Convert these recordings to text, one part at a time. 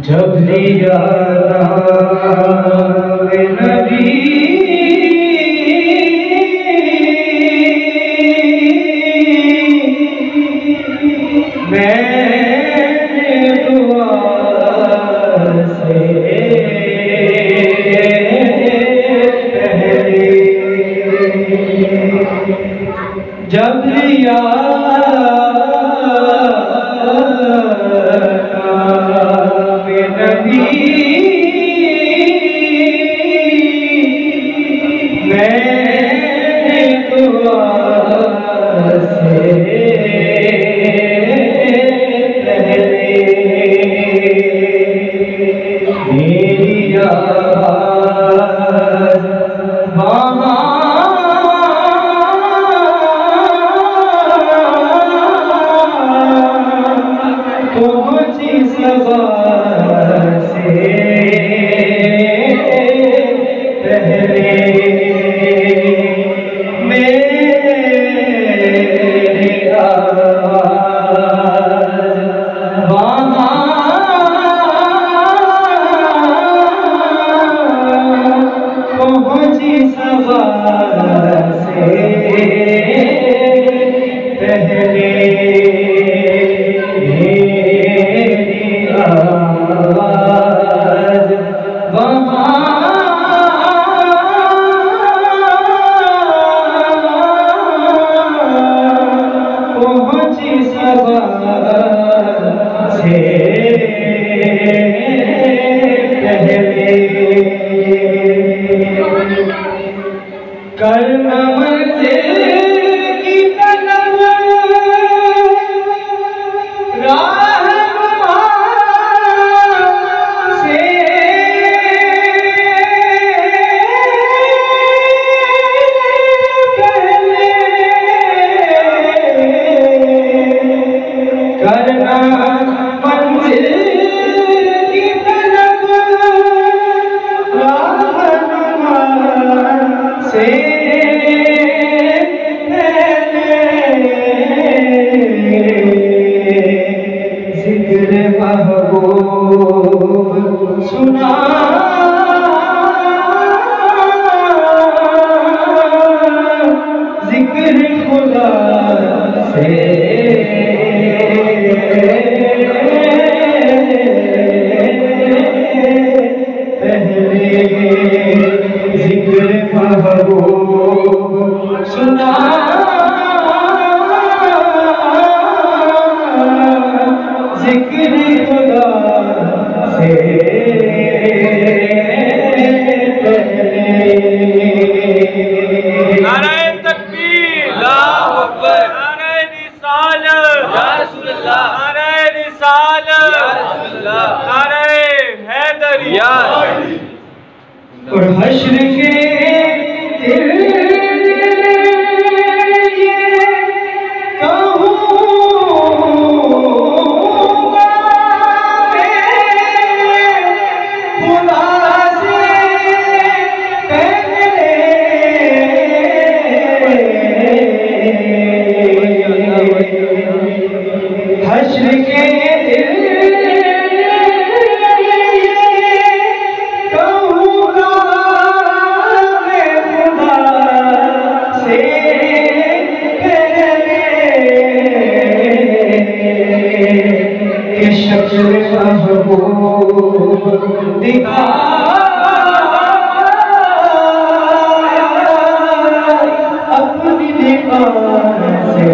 जब लिया नाम नबी मैंने दुआ से पहले जब लिया मैंने दुआ से पहले मेरी आवाज़ वहाँ पहुँची सबा से पहले करना मंज़िल की तलब राहनुमा से पहले करना मंज़िल की तलब राहनुमा से सुना जिक्र खुदा से पहले जिक्र महबूब सुना जिक्र खुदा से नाराए तकबीर, अल्लाहु अकबर, नाराए रिसालत, या रसूल अल्लाह, नाराए रिसालत, या रसूल अल्लाह, नाराए हैदरिया। और हश्र के दिल हश्र के दिल कहूँगा मैं खुदा से पहले कि शक्ल महबूब दिखा अपनी निगाह से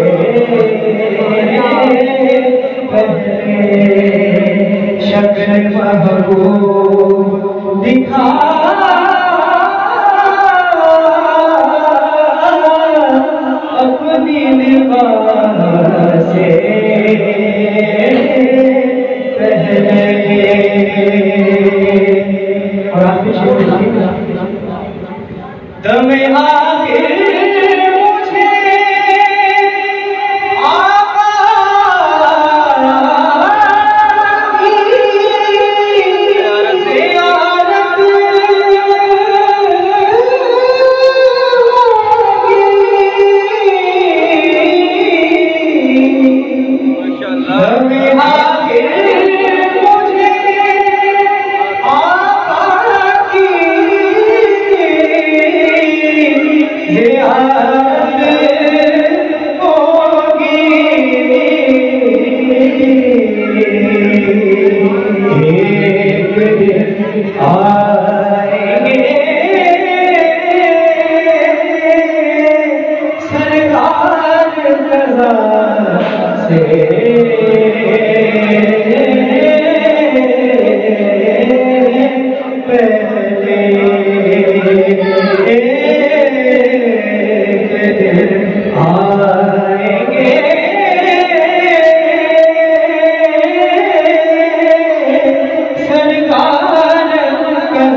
शक्ल महबूब दिखा अपनी निगाह से पहले। और आखिरी शेर दमे आखिर मुझे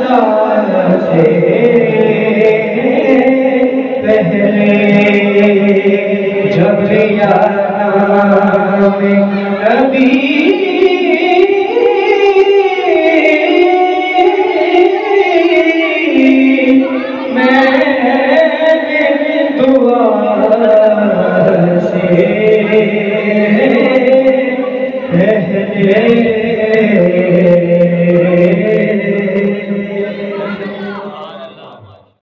से पहले जब लिया नाम नबी